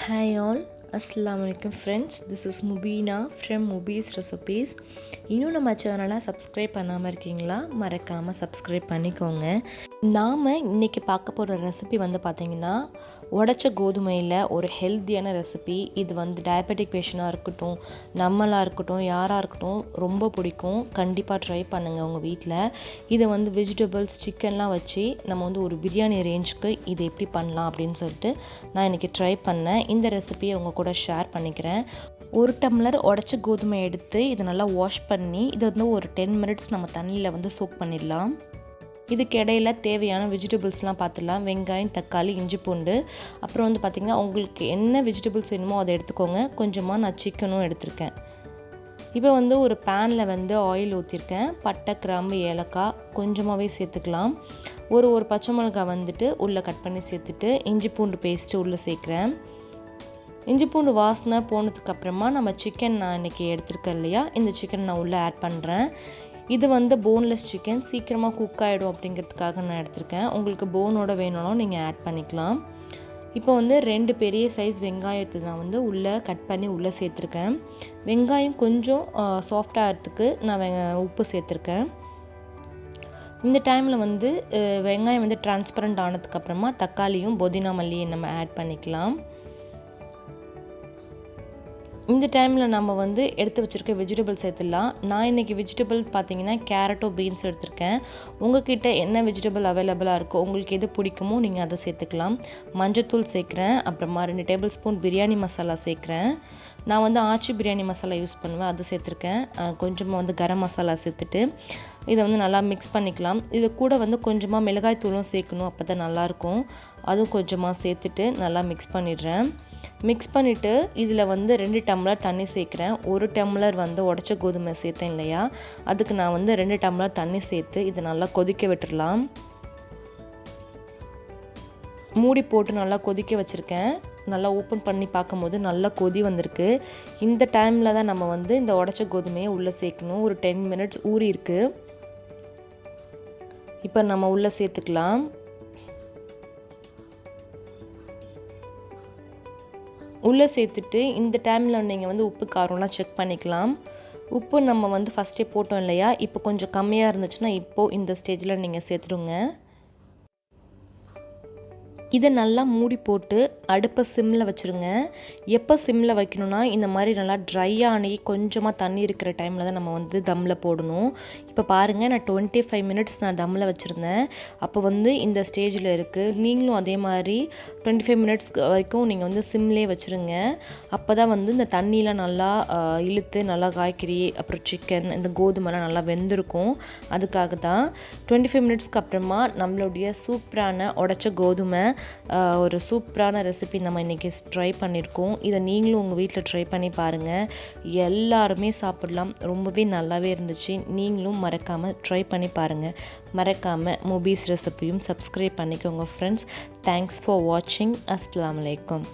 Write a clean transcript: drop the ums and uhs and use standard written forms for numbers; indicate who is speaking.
Speaker 1: Hi all, Assalamu alaikum friends. This is Mubina from Mubi's Recipes. இன்னும் நம்ம சேனலை subscribe பண்ணாமல் இருக்கீங்களா? மறக்காமல் சப்ஸ்கிரைப் பண்ணிக்கோங்க. நாம் இன்றைக்கி பார்க்க போகிற ரெசிபி பார்த்திங்கன்னா உடைச்ச கோதுமையில் ஒரு ஹெல்த்தியான ரெசிபி. இது டயபெட்டிக் பேஷண்ட்டாக இருக்கட்டும், நம்மளாக இருக்கட்டும், யாராக இருக்கட்டும் ரொம்ப பிடிக்கும். கண்டிப்பாக ட்ரை பண்ணுங்கள் உங்கள் வீட்டில். இதை வெஜிடபிள்ஸ் சிக்கன்லாம் வச்சு நம்ம ஒரு பிரியாணி ரேஞ்சுக்கு இது எப்படி பண்ணலாம் அப்படின்னு சொல்லிட்டு நான் இன்றைக்கி ட்ரை பண்ணேன். இந்த ரெசிபியை உங்கள் கூட ஷேர் பண்ணிக்கிறேன். ஒரு டம்ளர் உடைச்ச கோதுமை எடுத்து இதை நல்லா வாஷ் பண்ணி இதை ஒரு 10 மினிட்ஸ் நம்ம தண்ணியில் சோக் பண்ணிடலாம். இதுக்கு இடையில தேவையான வெஜிடபிள்ஸ்லாம் பார்த்துடலாம். வெங்காயம், தக்காளி, இஞ்சி பூண்டு, அப்புறம் பார்த்திங்கன்னா உங்களுக்கு என்ன வெஜிடபிள்ஸ் வேணுமோ அதை எடுத்துக்கோங்க. கொஞ்சமாக நான் சிக்கனும் எடுத்திருக்கேன். இப்போ ஒரு பேனில் ஆயில் ஊற்றிருக்கேன். பட்டை, கிராம்பு, ஏலக்காய் கொஞ்சமாகவே சேர்த்துக்கலாம். ஒரு பச்சை மிளகாய் உள்ளே கட் பண்ணி சேர்த்துட்டு இஞ்சி பூண்டு பேஸ்ட்டு உள்ளே சேர்க்குறேன். இஞ்சி பூண்டு வாசனை போனதுக்கப்புறமா நம்ம சிக்கன் நான் இன்றைக்கி எடுத்துருக்கேன் இல்லையா, இந்த சிக்கன் நான் உள்ளே ஆட் பண்ணுறேன். இது போன்லெஸ் சிக்கன், சீக்கிரமாக குக் ஆகிடும் அப்படிங்கிறதுக்காக நான் எடுத்திருக்கேன். உங்களுக்கு போனோட வேணும்னாலும் நீங்கள் ஆட் பண்ணிக்கலாம். இப்போ 2 பெரிய சைஸ் வெங்காயத்தை நான் உள்ளே கட் பண்ணி உள்ளே சேர்த்துருக்கேன். வெங்காயம் கொஞ்சம் சாஃப்டாகிறதுக்கு நான் உப்பு சேர்த்துருக்கேன். இந்த டைமில் வெங்காயம் டிரான்ஸ்பரண்ட் ஆனதுக்கப்புறமா தக்காளியும் புதினா மல்லியும் நம்ம ஆட் பண்ணிக்கலாம். இந்த டைமில் நம்ம எடுத்து வச்சுருக்க வெஜிடபிள்ஸ் சேர்த்துடலாம். நான் இன்றைக்கி வெஜிடபிள் பார்த்திங்கன்னா கேரட்டோ பீன்ஸ் எடுத்திருக்கேன். உங்கள்கிட்ட என்ன வெஜிடபிள் அவைலபிளாக இருக்கோ, உங்களுக்கு எது பிடிக்குமோ நீங்கள் அதை சேர்த்துக்கலாம். மஞ்சத்தூள் சேர்க்குறேன். அப்புறமா 2 டேபிள் ஸ்பூன் பிரியாணி மசாலா சேர்க்குறேன். நான் ஆச்சி பிரியாணி மசாலா யூஸ் பண்ணுவேன், அதை சேர்த்துருக்கேன். கொஞ்சமாக கரம் மசாலா சேர்த்துட்டு இதை நல்லா மிக்ஸ் பண்ணிக்கலாம். இது கூட கொஞ்சமாக மிளகாய் தூளும் சேர்க்கணும், அப்போ தான் நல்லாயிருக்கும். அதுவும் கொஞ்சமாக சேர்த்துட்டு நல்லா மிக்ஸ் பண்ணிடுறேன். மிக்ஸ் பண்ணிவிட்டு இதில் 2 டம்ளர் தண்ணி சேர்க்குறேன். 1 டம்ளர் உடைச்ச கோதுமை சேர்த்தேன் இல்லையா, அதுக்கு நான் 2 டம்ளர் தண்ணி சேர்த்து இதை நல்லா கொதிக்க விட்டுடலாம். மூடி போட்டு நல்லா கொதிக்க வச்சுருக்கேன். நல்லா ஓப்பன் பண்ணி பார்க்கும்போது நல்லா கொதி வந்திருக்கு. இந்த டைமில் தான் நம்ம இந்த உடைச்ச கோதுமையை உள்ளே சேர்க்கணும். ஒரு 10 மினிட்ஸ் ஊறி இருக்குது. இப்போ நம்ம உள்ளே சேர்த்துக்கலாம். உள்ளே சேர்த்துட்டு இந்த டைமில் நீங்கள் உப்பு காரம்லாம் செக் பண்ணிக்கலாம். உப்பு நம்ம ஃபஸ்ட்டே போட்டோம் இல்லையா, இப்போ கொஞ்சம் கம்மியாக இருந்துச்சுன்னா இப்போது இந்த ஸ்டேஜில் நீங்கள் சேர்த்துடுங்க. இதை நல்லா மூடி போட்டு அடுப்பை சிம்மில் வச்சுருங்க. எப்போ சிம்மில் வைக்கணும்னா இந்த மாதிரி நல்லா ட்ரை ஆகி கொஞ்சமாக தண்ணி இருக்கிற டைமில் தான் நம்ம தம்மில் போடணும். இப்போ பாருங்கள், நான் 25 மினிட்ஸ் நான் தம்மில் வச்சுருந்தேன். அப்போ இந்த ஸ்டேஜில் இருக்குது. நீங்களும் அதே மாதிரி 25 மினிட்ஸ் வரைக்கும் நீங்கள் சிம்லேயே வச்சுருங்க. அப்போ தான் இந்த தண்ணியெலாம் நல்லா இழுத்து நல்லா காய்கறி அப்புறம் சிக்கன் இந்த கோதுமைலாம் நல்லா வெந்திருக்கும். அதுக்காக தான் 25 மினிட்ஸ்க்கு அப்புறமா நம்மளுடைய சூப்பரான உடைச்ச கோதுமை ஒரு சூப்பரான ரெசிபி நம்ம இன்றைக்கி ட்ரை பண்ணியிருக்கோம். இதை நீங்களும் உங்கள் வீட்டில் ட்ரை பண்ணி பாருங்கள். எல்லாருமே சாப்பிடலாம். ரொம்பவே நல்லாவே இருந்துச்சு. நீங்களும் மறக்காமல் ட்ரை பண்ணி பாருங்கள். மறக்காமல் முபீஸ் ரெசிபியும் சப்ஸ்கிரைப் பண்ணிக்கோங்க ஃப்ரெண்ட்ஸ். தேங்க்ஸ் ஃபார் வாட்சிங். அஸ்ஸலாமு அலைக்கும்.